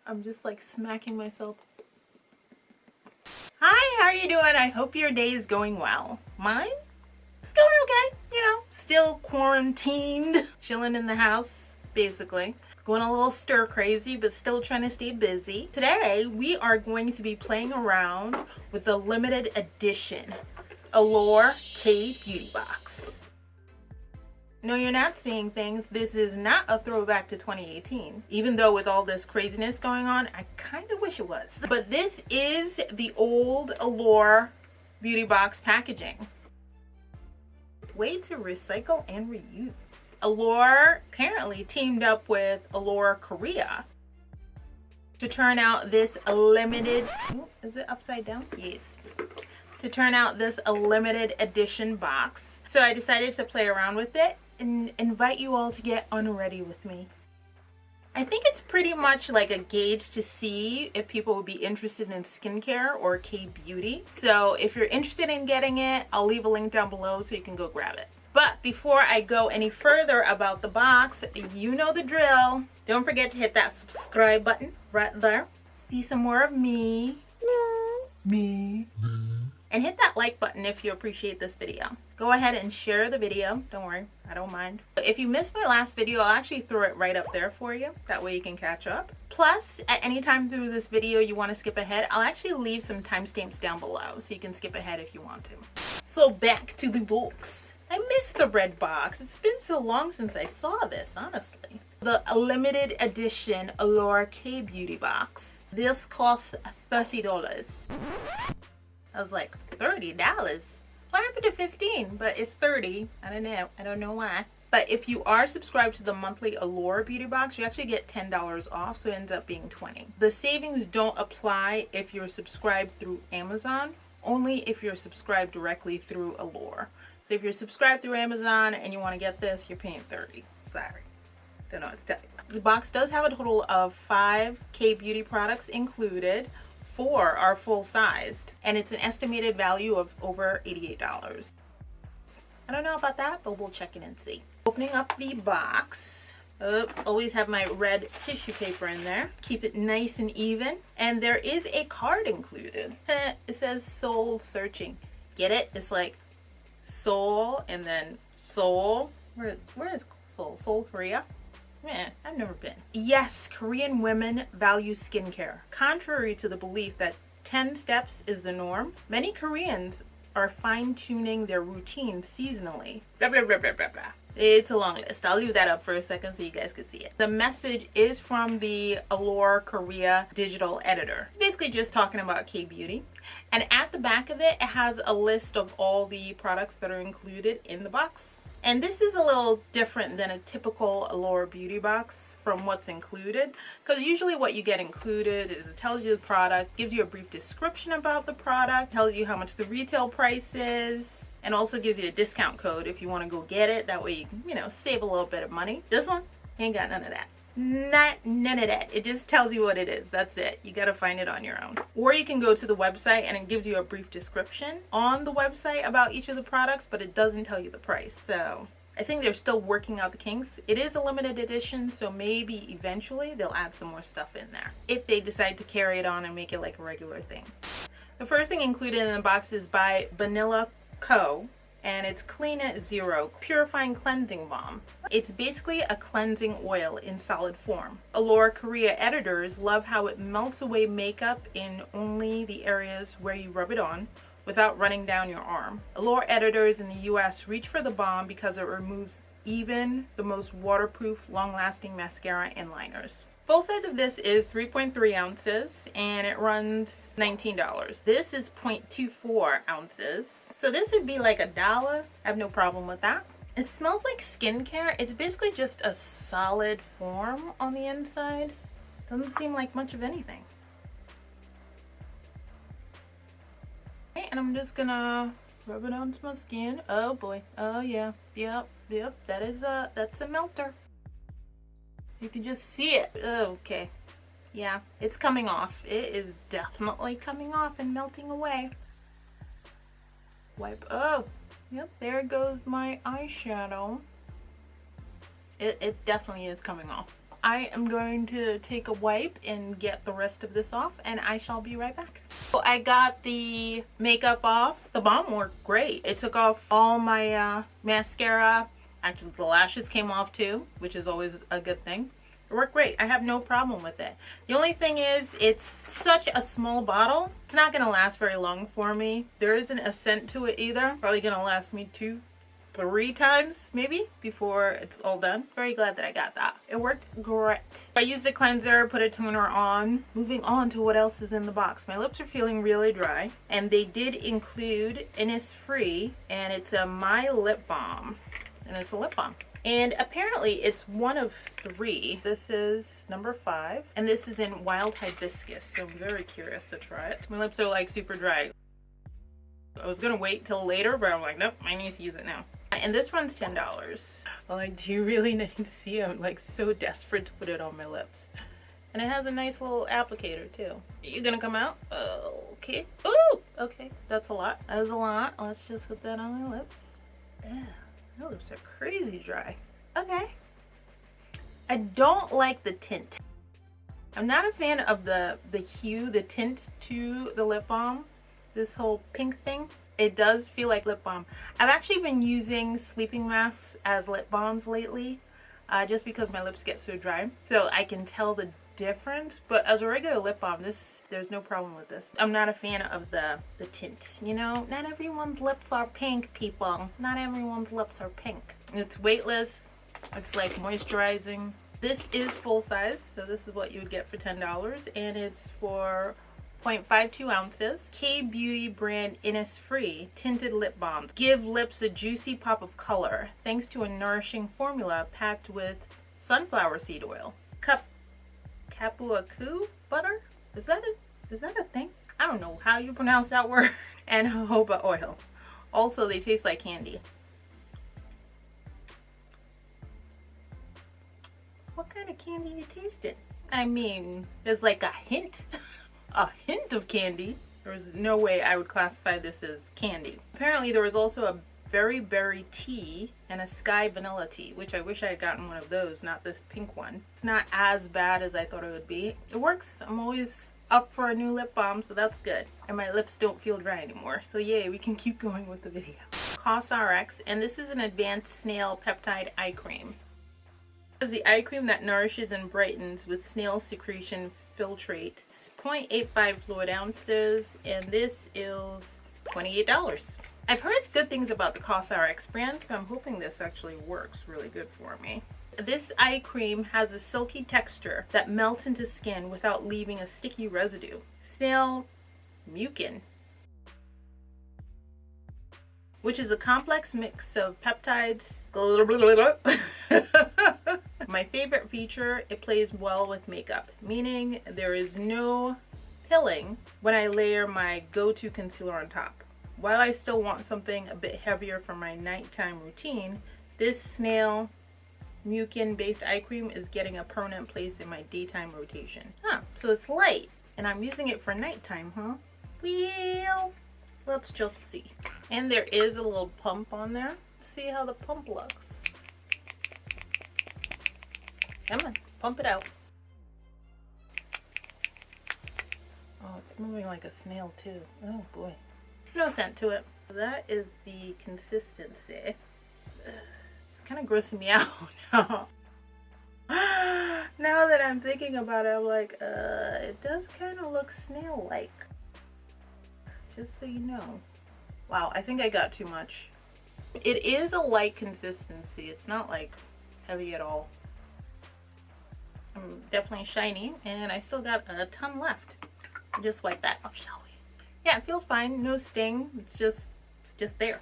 I'm just like smacking myself. Hi, how are you doing? I hope your day is going well. Mine? It's going okay, you know, still quarantined, chilling in the house, basically. Going a little stir crazy, but still trying to stay busy. Today, we are going to be playing around with the limited edition Allure Beauty Box. No, you're not seeing things. This is not a throwback to 2018. Even though with all this craziness going on, I kind of wish it was. But this is the old Allure Beauty Box packaging. Way to recycle and reuse. Allure apparently teamed up with Allure Korea to turn out this limited, is it upside down? Yes. To turn out this limited edition box. So I decided to play around with it and invite you all to get unready with me. I think it's pretty much like a gauge to see if people would be interested in skincare or K-beauty. So if you're interested in getting it, I'll leave a link down below so you can go grab it. But before I go any further about the box, you know the drill. Don't forget to hit that subscribe button right there. See some more of me. Me. And hit that like button if you appreciate this video. Go ahead and share the video. Don't worry, I don't mind. If you missed my last video, I'll actually throw it right up there for you. That way you can catch up. Plus, at any time through this video you want to skip ahead, I'll actually leave some timestamps down below so you can skip ahead if you want to. So back to the box. I missed the red box. It's been so long since I saw this, honestly. The limited edition Allure Beauty Box. This costs $30. I was like, $30? What happened to 15? But it's 30. I don't know. I don't know why. But if you are subscribed to the monthly Allure Beauty Box, you actually get $10 off, so it ends up being $20. The savings don't apply if you're subscribed through Amazon, only if you're subscribed directly through Allure. So if you're subscribed through Amazon and you want to get this, you're paying $30. Sorry. Don't know what to tell you. The box does have a total of 5 K-beauty products included. 4 are full-sized, and it's an estimated value of over $88. I don't know about that, but we'll check it and see. Opening up the box. Always have my red tissue paper in there. Keep it nice and even. And there is a card included. It says soul searching. Get it? It's like Seoul and then Seoul. Where is Seoul? Seoul, Korea? Man, I've never been. Yes, Korean women value skincare. Contrary to the belief that 10 steps is the norm, many Koreans are fine-tuning their routines seasonally. Blah, blah, blah, blah, blah, blah. It's a long list. I'll leave that up for a second so you guys can see it. The message is from the Allure Korea digital editor. It's basically just talking about K-beauty. And at the back of it, it has a list of all the products that are included in the box. And this is a little different than a typical Allure Beauty Box from what's included, because usually what you get included is it tells you the product, gives you a brief description about the product, tells you how much the retail price is, and also gives you a discount code if you want to go get it. That way you can, you know, save a little bit of money. This one ain't got none of that. None of that. It just tells you what it is. That's it. You got to find it on your own. Or you can go to the website and it gives you a brief description on the website about each of the products, but it doesn't tell you the price. So I think they're still working out the kinks. It is a limited edition, so maybe eventually they'll add some more stuff in there if they decide to carry it on and make it like a regular thing. The first thing included in the box is by Vanilla Co. And it's Clean It Zero Purifying Cleansing Balm. It's basically a cleansing oil in solid form. Allure Korea editors love how it melts away makeup in only the areas where you rub it on without running down your arm. Allure editors in the US reach for the balm because it removes even the most waterproof, long-lasting mascara and liners. Full size of this is 3.3 ounces and it runs $19. This is 0.24 ounces. So this would be like $1. I have no problem with that. It smells like skincare. It's basically just a solid form on the inside. Doesn't seem like much of anything. Okay, and I'm just gonna rub it onto my skin. Oh boy. Oh yeah. Yep. That's a melter. You can just see it. Okay. Yeah, it's coming off. It is definitely coming off and melting away. Wipe. Oh, yep, there goes my eyeshadow. It definitely is coming off. I am going to take a wipe and get the rest of this off, and I shall be right back. So I got the makeup off. The balm worked great. It took off all my mascara. Actually, the lashes came off too, which is always a good thing. It worked great. I have no problem with it. The only thing is, it's such a small bottle. It's not going to last very long for me. There isn't a scent to it either. Probably going to last me 2-3 times maybe before it's all done. Very glad that I got that. It worked great. I used a cleanser, put a toner on. Moving on to what else is in the box. My lips are feeling really dry, and they did include Innisfree, and it's a My Lip Balm, and it's a lip balm. And apparently it's one of 3. This is number 5, and this is in Wild Hibiscus, so I'm very curious to try it. My lips are like super dry. I was gonna wait till later, but I'm like, nope, I need to use it now. And this one's $10. Well, I do really need to see. I'm like so desperate to put it on my lips. And it has a nice little applicator too. Are you gonna come out? Okay. Ooh, okay, that's a lot. That is a lot. Let's just put that on my lips. Ugh. My lips are crazy dry. Okay. I don't like the tint. I'm not a fan of the hue, the tint to the lip balm. This whole pink thing. It does feel like lip balm. I've actually been using sleeping masks as lip balms lately, just because my lips get so dry. So I can tell the difference. But as a regular lip balm, there's no problem with this. I'm not a fan of the tint. You know, not everyone's lips are pink, people. Not everyone's lips are pink. It's weightless. It's like moisturizing. This is full size, so this is what you would get for $10, and it's for 0.52 ounces. K-Beauty brand Innisfree tinted lip balms. Give lips a juicy pop of color thanks to a nourishing formula packed with sunflower seed oil. Kapuaku butter? Is that a thing? I don't know how you pronounce that word. And jojoba oil. Also, they taste like candy. What kind of candy you tasting? I mean, there's like a hint of candy. There's no way I would classify this as candy. Apparently there was also a berry berry tea and a sky vanilla tea, which I wish I had gotten one of those, not this pink one. It's not as bad as I thought it would be. It works. I'm always up for a new lip balm, so that's good. And my lips don't feel dry anymore. So yay, we can keep going with the video. COSRX, and this is an advanced snail peptide eye cream. This is the eye cream that nourishes and brightens with snail secretion filtrate. It's 0.85 fluid ounces, and this is $28. I've heard good things about the COSRX brand, so I'm hoping this actually works really good for me. This eye cream has a silky texture that melts into skin without leaving a sticky residue. Snail mucin, which is a complex mix of peptides. My favorite feature, it plays well with makeup, meaning there is no pilling when I layer my go-to concealer on top. While I still want something a bit heavier for my nighttime routine, this snail mucin based eye cream is getting a permanent place in my daytime rotation. So it's light and I'm using it for nighttime, huh? Well, let's just see. And there is a little pump on there. Let's see how the pump looks. Come on, pump it out. Oh, it's moving like a snail too. Oh boy. There's no scent to it. That is the consistency. It's kind of grossing me out now. Now that I'm thinking about it, I'm like, it does kind of look snail-like. Just so you know. Wow, I think I got too much. It is a light consistency. It's not like heavy at all. I'm definitely shiny, and I still got a ton left. Just wipe that off, shall we? Yeah, it feels fine. No sting. It's just there.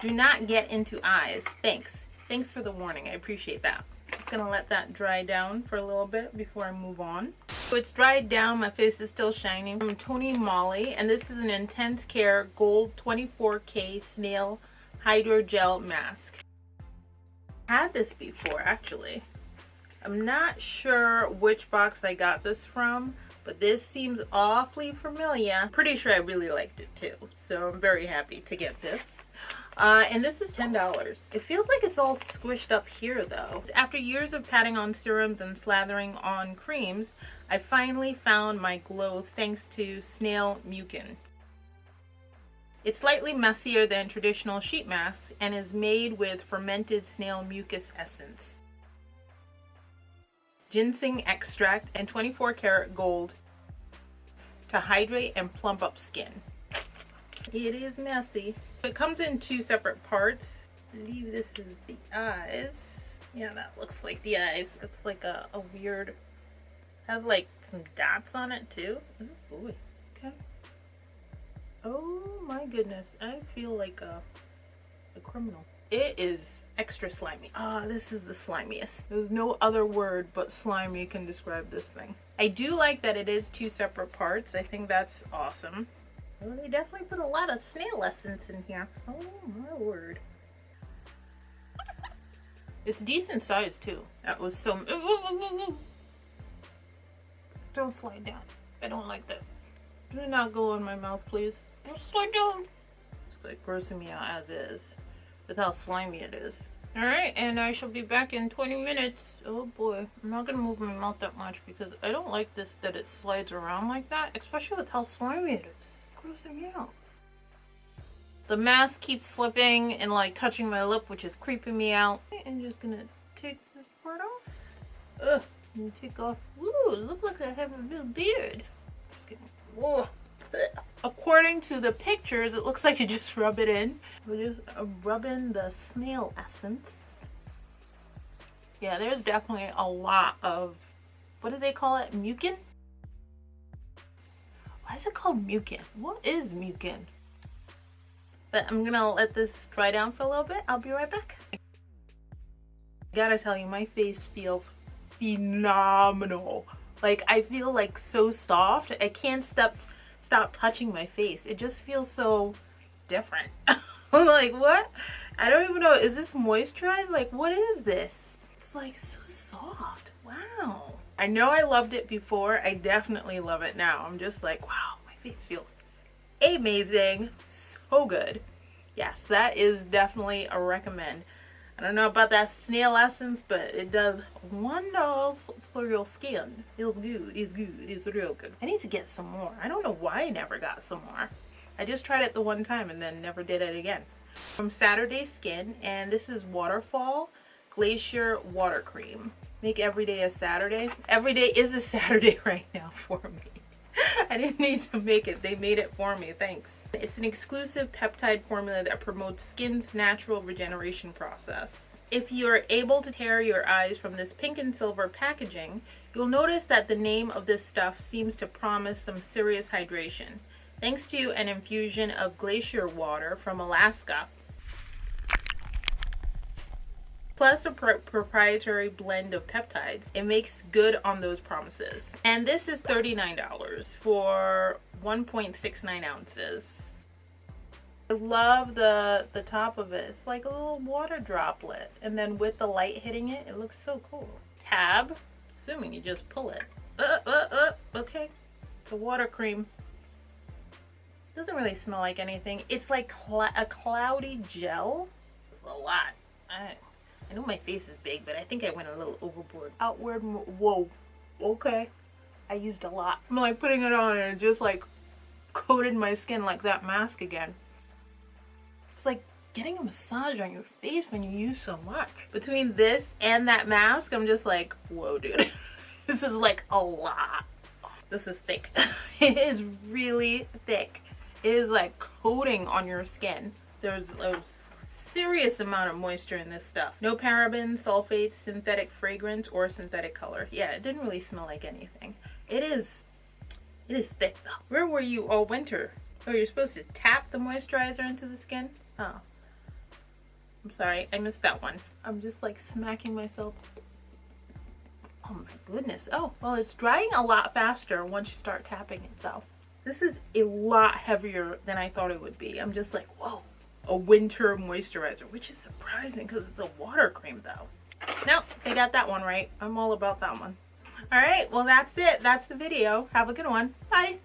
Do not get into eyes. Thanks for the warning. I appreciate that. Just gonna let that dry down for a little bit before I move on. So it's dried down. My face is still shining. From Tony Moly, and this is an Intense Care Gold 24K Snail Hydrogel Mask. I had this before, actually. I'm not sure which box I got this from, but this seems awfully familiar. Pretty sure I really liked it too, so I'm very happy to get this. And this is $10. It feels like it's all squished up here though. After years of patting on serums and slathering on creams, I finally found my glow thanks to Snail Mucin. It's slightly messier than traditional sheet masks and is made with fermented snail mucus essence, ginseng extract, and 24 karat gold to hydrate and plump up skin. It is messy. It comes in 2 separate parts. I believe this is the eyes. Yeah, that looks like the eyes. It's like a weird, has like some dots on it too. Ooh, boy. Okay. Oh my goodness. I feel like a criminal. It is extra slimy. This is the slimiest. There's no other word but slimy can describe this thing. I do like that it is 2 separate parts. I think that's awesome. Well, they definitely put a lot of snail essence in here. Oh my word. It's decent size too. That was so... Don't slide down. I don't like that. Do not go in my mouth, please. Don't slide down. It's like grossing me out as is with how slimy it is. Alright, and I shall be back in 20 minutes. Oh boy. I'm not going to move my mouth that much because I don't like this that it slides around like that, especially with how slimy it is. Grossing me out. The mask keeps slipping and like touching my lip, which is creeping me out. I'm just gonna take this part off. Ugh, and take off. Ooh, look like I have a little beard. Just kidding. Whoa. According to the pictures, it looks like you just rub it in. We're just rubbing the snail essence. Yeah, there's definitely a lot of, what do they call it? Mucin? Why is it called mucin? What is mucin? But I'm gonna let this dry down for a little bit. I'll be right back. I gotta tell you, my face feels phenomenal. Like, I feel like so soft. I can't stop touching my face. It just feels so different. I'm like, what? I don't even know. Is this moisturized? Like, what is this? It's like so soft. Wow. I know I loved it before. I definitely love it now. I'm just like, wow, my face feels amazing. So good. Yes, that is definitely a recommend. I don't know about that snail essence, but it does wonders for your skin. Feels good. It's good. It's real good. I need to get some more. I don't know why I never got some more. I just tried it the one time and then never did it again. From Saturday Skin, and this is Waterfall Glacier Water Cream. Make every day a Saturday. Every day is a Saturday right now for me. I didn't need to make it. They made it for me. Thanks. It's an exclusive peptide formula that promotes skin's natural regeneration process. If you're able to tear your eyes from this pink and silver packaging, you'll notice that the name of this stuff seems to promise some serious hydration. Thanks to an infusion of glacier water from Alaska, plus a proprietary blend of peptides, it makes good on those promises. And this is $39 for 1.69 ounces. I love the top of it. It's like a little water droplet. And then with the light hitting it, it looks so cool. Tab, assuming you just pull it. Okay. It's a water cream. This doesn't really smell like anything. It's like a cloudy gel. It's a lot. I know my face is big, but I think I went a little overboard. Outward, whoa, okay. I used a lot. I'm like putting it on and it just like coated my skin like that mask again. It's like getting a massage on your face when you use so much. Between this and that mask, I'm just like, whoa, dude. This is like a lot. This is thick. It is really thick. It is like coating on your skin. There's a serious amount of moisture in this stuff. No parabens, sulfates, synthetic fragrance, or synthetic color. Yeah, it didn't really smell like anything. It is thick though. Where were you all winter? Oh, you're supposed to tap the moisturizer into the skin? Oh. I'm sorry, I missed that one. I'm just like smacking myself. Oh my goodness. Oh, well, it's drying a lot faster once you start tapping it though. This is a lot heavier than I thought it would be. I'm just like, whoa. A winter moisturizer, which is surprising because it's a water cream though. Nope, they got that one right. I'm all about that one. All right, well, that's it. That's the video. Have a good one. Bye.